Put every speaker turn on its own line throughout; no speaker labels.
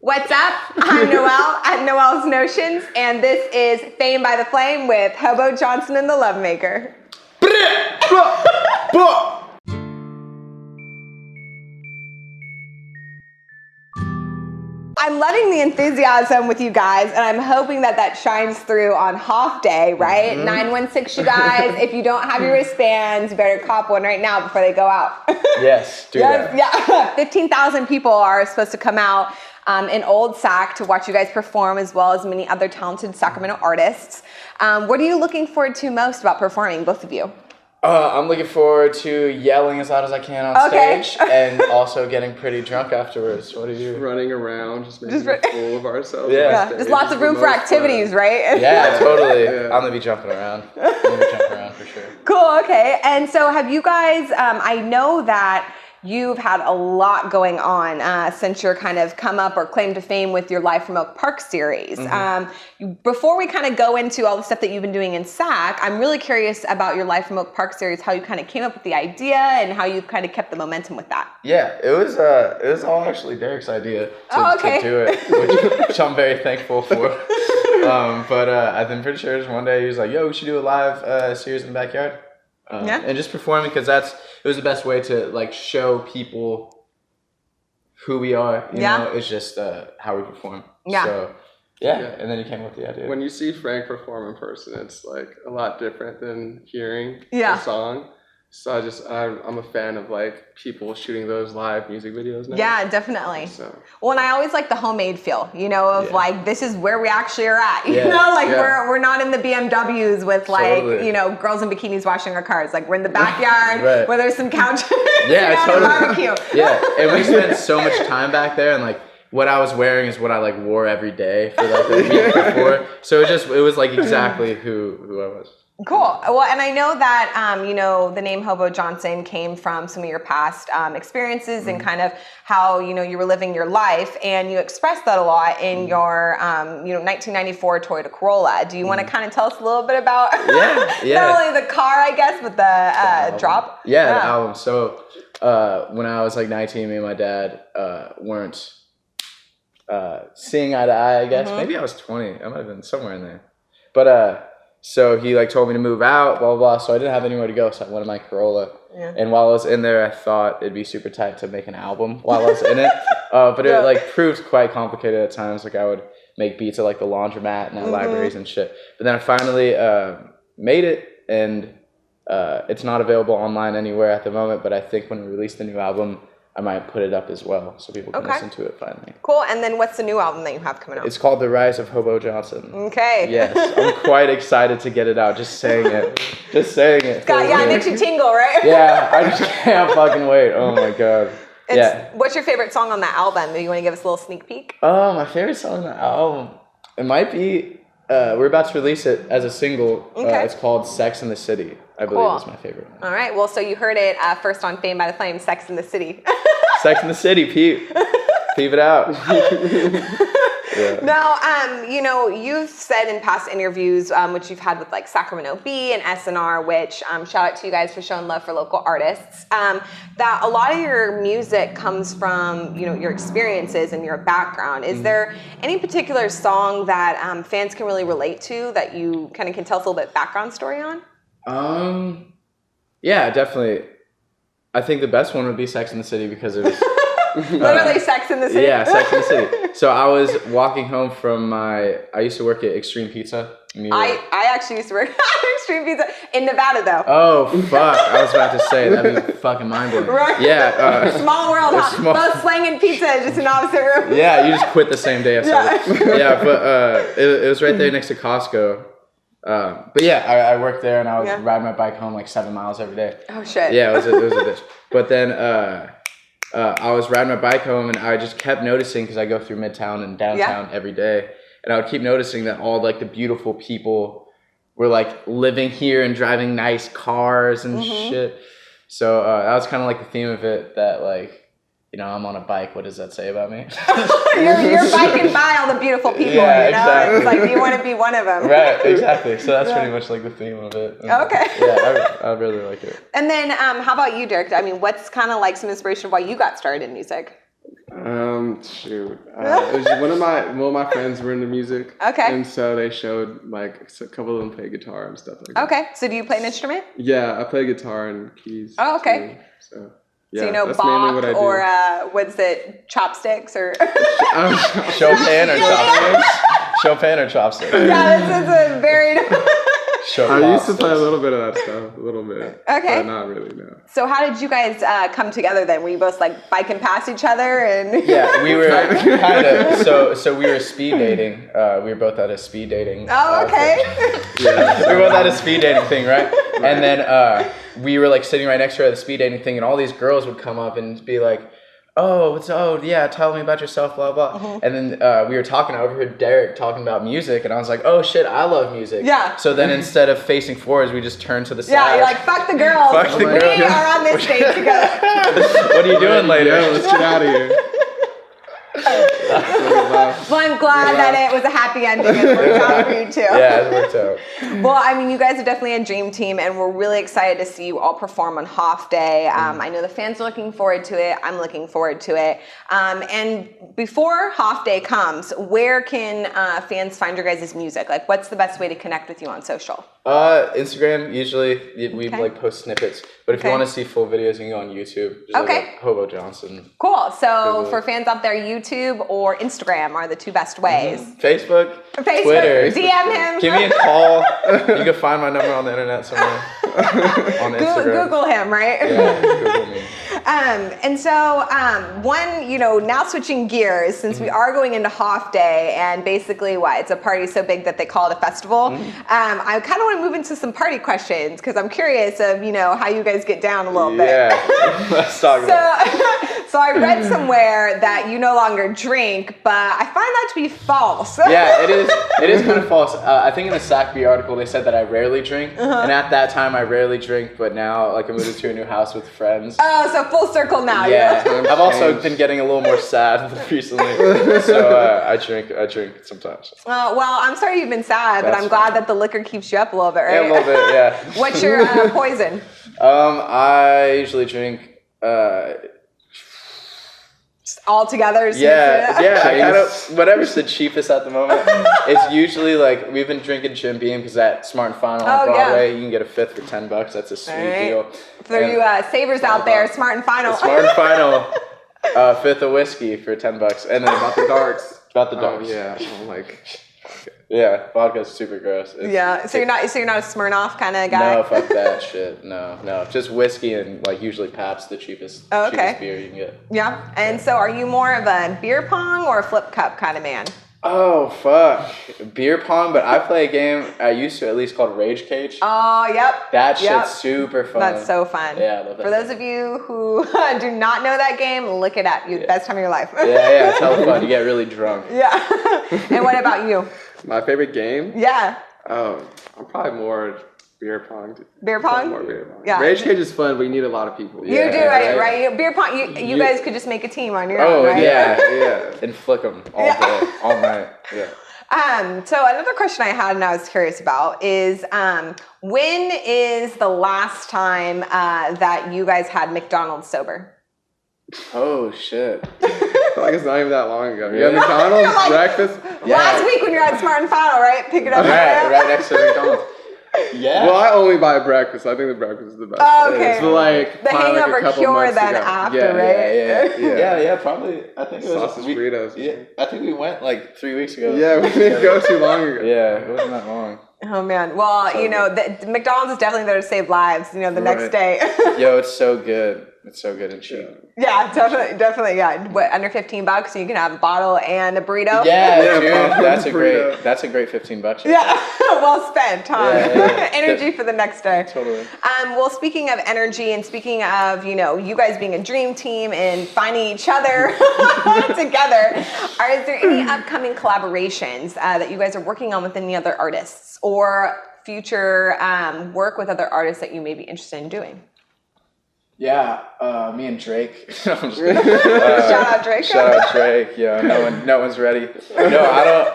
What's up? I'm Noelle at Noelle's Notions, and this is Fame by the Flame with Hobo Johnson and the Lovemaker. I'm loving the enthusiasm with you guys, and I'm hoping that shines through on Hoff Day, right? 916, you guys. If you don't have your wristbands, you better cop one right now before they go out.
Yes, do that.
Yeah, 15,000 people are supposed to come out in Old Sac to watch you guys perform, as well as many other talented Sacramento artists. What are you looking forward to most about performing, both of you?
I'm looking forward to yelling as loud as I can on stage and also getting pretty drunk afterwards. What are you?
Running around, just making a fool of ourselves.
Yeah.
There's lots of room for activities, right?
Yeah, totally. Yeah. I'm going to be jumping around. For sure.
Cool, okay. And so have you guys, I know that you've had a lot going on since you're kind of come up or claim to fame with your Live from Oak Park series. Before we kind of go into all the stuff that you've been doing in SAC, I'm really curious about your Live from Oak Park series, how you kind of came up with the idea and how you've kind of kept the momentum with that.
Yeah, it was all actually Derek's idea to do it, which I'm very thankful for. But I'm pretty sure just one day he was like, yo, we should do a live series in the backyard. And just performing, because it was the best way to like show people who we are. You know, it's just how we perform. So and then you came up with the idea.
When you see Frank perform in person, it's like a lot different than hearing the song. So I'm a fan of like people shooting those live music videos now.
Yeah, definitely. Well, and I always like the homemade feel, of like, this is where we actually are at, we're not in the BMWs with like, girls in bikinis washing our cars. Like we're in the backyard where there's some couches and barbecue.
Yeah, and we spent so much time back there, and like what I was wearing is what I like wore every day for like the week before. So it was like exactly who I was.
Cool. Well, and I know that, the name Hobo Johnson came from some of your past experiences and kind of how, you were living your life, and you expressed that a lot in your, 1994 Toyota Corolla. Do you want to kind of tell us a little bit about not only the car, I guess, but the drop?
Yeah, the album. So when I was like 19, me and my dad weren't seeing eye to eye, I guess. Maybe I was 20. I might have been somewhere in there. But so he like told me to move out, blah, blah, blah. So I didn't have anywhere to go. So I went to my Corolla. Yeah. And while I was in there, I thought it'd be super tight to make an album while I was in it. But it like proved quite complicated at times. Like I would make beats at like the laundromat and at libraries and shit. But then I finally made it, and it's not available online anywhere at the moment. But I think when we release the new album, I might put it up as well, so people can listen to it finally.
Cool. And then what's the new album that you have coming out?
It's called The Rise of Hobo Johnson.
Okay.
Yes. I'm quite excited to get it out. Just saying it.
It makes you tingle, right?
Yeah. I just can't fucking wait. Oh my God.
What's your favorite song on that album? Do you want to give us a little sneak peek?
Oh, my favorite song on the album. It might be, we're about to release it as a single. It's called Sex in the City. I believe is my favorite one.
All right. Well, so you heard it first on Fame by the Flame, Sex in the City.
Sex in the City, peep it out.
Now, you've said in past interviews, which you've had with like Sacramento Bee and SNR, which shout out to you guys for showing love for local artists, that a lot of your music comes from, your experiences and your background. Is there any particular song that fans can really relate to that you kind of can tell us a little bit background story on?
Yeah, definitely. I think the best one would be Sex in the City, because it was
literally Sex in the City.
Yeah, Sex in the City. So I was walking home from I used to work at Extreme Pizza.
I actually used to work at Extreme Pizza in Nevada, though.
Oh, fuck. I was about to say, that'd be fucking mind-blowing.
Right.
Yeah.
Small world, huh? Both slanging pizza, just in opposite rooms.
Yeah, you just quit the same day I started. Yeah, but it was right there next to Costco. But yeah, I worked there, and I was riding my bike home like 7 miles every day.
Oh shit.
Yeah, it was a bitch. But then I was riding my bike home, and I just kept noticing, because I go through Midtown and downtown every day, and I would keep noticing that all like the beautiful people were like living here and driving nice cars and shit. So that was kind of like the theme of it, that like, I'm on a bike. What does that say about me?
you're biking by all the beautiful people,
Exactly.
It's like, you want to be one of them.
Right, exactly. So that's pretty much like the theme of it.
Okay.
Yeah, I really like it.
And then how about you, Derek? I mean, what's kind of like some inspiration of why you got started in music?
Shoot. It was one of my friends were into music.
Okay.
And so they showed like a couple of them play guitar and stuff like that.
Okay. So do you play an instrument?
Yeah, I play guitar and keys.
Oh, okay.
Too, so.
Yeah,
So
you know
that's mainly what I
Bach
do.
or what's it, chopsticks or
Chopin or chopsticks? Chopin or chopsticks?
Yeah, this is a very
I used to play a little bit of that stuff, a little bit.
Okay.
But not really, no.
So how did you guys come together then? Were you both like biking past each other and
Yeah, we were kind of. So we were speed dating. We were both at a speed dating.
Oh, okay.
Yeah.
We were both at a speed dating thing, right? And then we were like sitting right next to her at the speed dating thing, and all these girls would come up and be like, oh yeah, tell me about yourself, blah blah.
Uh-huh.
And then we were talking. I overheard Derek talking about music, and I was like, oh shit, I love music.
Yeah.
So then instead of facing forwards, we just turned to the side.
Yeah, you're like, fuck the girls.
Fuck the
we
girls.
are on this date together.
What are you doing later?
Yeah, let's get out of here.
Well, I'm glad that it was a happy ending and it worked out for you too.
Yeah, it worked out.
Well, I mean, you guys are definitely a dream team, and we're really excited to see you all perform on Hoff Day. I know the fans are looking forward to it. I'm looking forward to it. And before Hoff Day comes, where can fans find your guys' music? Like, what's the best way to connect with you on social?
Instagram, usually we like post snippets. But if you want to see full videos, you can go on YouTube. Just look up Hobo Johnson.
Cool. So for fans out there, YouTube or Instagram are the two best ways.
Facebook,
Facebook,
Twitter.
DM him.
Give me a call. You can find my number on the internet somewhere. On Instagram.
Google him, right?
Yeah, Google me.
And so, now switching gears, since we are going into Hoff Day, and basically, it's a party so big that they call it a festival. I kind of want to move into some party questions because I'm curious of how you guys get down a little bit.
Yeah, let's talk about it.
So I read somewhere that you no longer drink, but I find that to be false.
Yeah, it is. It is kind of false. I think in the SACB article they said that I rarely drink, and at that time I rarely drink, but now like I moved into a new house with friends.
Oh, so full circle now.
Yeah, I've also been getting a little more sad recently, so I drink sometimes.
Well, I'm sorry you've been sad, but I'm glad that the liquor keeps you up a little bit, right?
Yeah, a little bit. Yeah.
What's your poison?
I usually drink.
All together?
Yeah. I kind of whatever's the cheapest at the moment. It's usually like we've been drinking Jim Beam because at Smart and Final on Broadway you can get a fifth for $10. That's a sweet deal.
For you savers out there, Smart and Final.
Smart and Final, fifth of whiskey for $10, and then
About the darks.
About the darks.
Yeah, I'm like.
Yeah, vodka's super gross.
So you're not a Smirnoff kind of guy?
No, fuck that shit. No. Just whiskey and like usually Pabst, the cheapest beer you can get.
Yeah. And so are you more of a beer pong or a flip cup kind of man?
Oh, fuck. Beer pong, but I play a game I used to at least called Rage Cage.
Oh, yep.
That shit's super fun.
That's so fun.
Yeah, I love that.
For those of you who do not know that game, look it up. Best time of your life.
Yeah, it's hella fun. You get really drunk.
Yeah. And what about you?
My favorite game?
Yeah.
Oh, I'm probably more beer pong.
Beer pong?
More beer pong.
Yeah.
Rage Cage is fun, but you need a lot of people.
You do, right? Beer pong, you guys could just make a team on your own, right?
Oh, yeah. And flick them all day, all night. Yeah.
So another question I had and I was curious about is when is the last time that you guys had McDonald's sober?
Oh, shit.
I feel like it's not even that long ago. You had McDonald's breakfast?
Last week when you're at Smart and Final, right? Pick it up.
Right next to McDonald's. Yeah.
Well, I only buy breakfast. I think the breakfast is the best.
Oh, okay.
So like
the hangover cure then after, right?
Yeah, probably. I think it was
sausage burritos.
Yeah, I think we went like 3 weeks ago.
Yeah, we didn't go too long ago.
Yeah, it wasn't that long.
Oh man. Well, the McDonald's is definitely there to save lives. The next day.
Yo, it's so good. It's so good and cheap.
Yeah, definitely. Yeah, what, under $15, you can have a bottle and a burrito.
Yeah, dude, that's a great $15.
Yeah, well spent, huh? Yeah. Energy for the next day.
Totally.
Well, speaking of energy and speaking of you guys being a dream team and finding each other together, is there any upcoming collaborations that you guys are working on with any other artists or future work with other artists that you may be interested in doing?
Yeah, me and Drake.
Shout out Drake.
Shout out Drake. Yeah, no one's ready. No,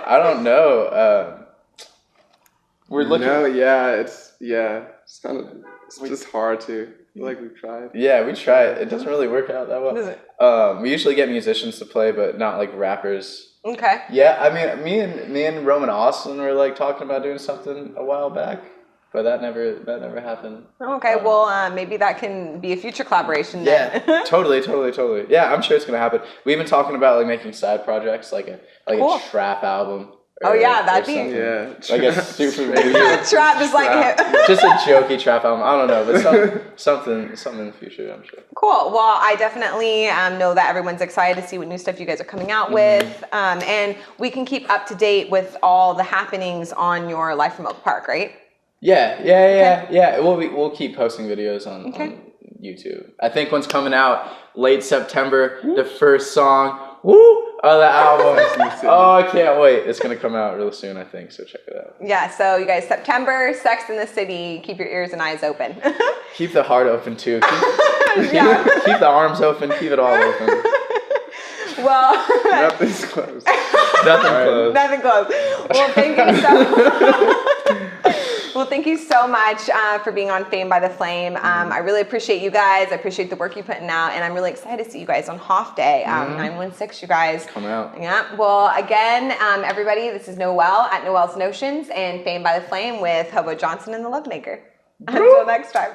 I don't know. We're looking.
No, it's kind of just hard to Like we've tried.
Yeah, we try. It doesn't really work out that well. We usually get musicians to play, but not like rappers.
Okay.
Yeah, I mean, me and Roman Austin were like talking about doing something a while back, but that never happened.
Okay, well, maybe that can be a future collaboration then.
Yeah, totally. Yeah, I'm sure it's gonna happen. We've been talking about like making side projects, like a trap album.
Oh yeah, that'd be
like a super
trap, just like
just a jokey trap album. I don't know, but something in the future, I'm sure.
Cool. Well, I definitely know that everyone's excited to see what new stuff you guys are coming out with, and we can keep up to date with all the happenings on your Life from Oak Park, right?
Yeah. We'll keep posting videos on YouTube. I think one's coming out late September. The first song. Oh, the album. Oh, I can't wait. It's going to come out real soon, I think, so check it out.
Yeah, so you guys, September, Sex in the City, keep your ears and eyes open.
Keep the heart open, too. Keep the arms open, keep it all open.
Well,
nothing's closed.
Nothing closed.
Well, thank you so Well, thank you so much for being on Fame by the Flame. I really appreciate you guys. I appreciate the work you're putting out, and I'm really excited to see you guys on Hoff Day. 916, you guys.
Come out.
Yeah. Well, again, everybody, this is Noelle at Noelle's Notions and Fame by the Flame with Hobo Johnson and the Lovemaker. Until next time.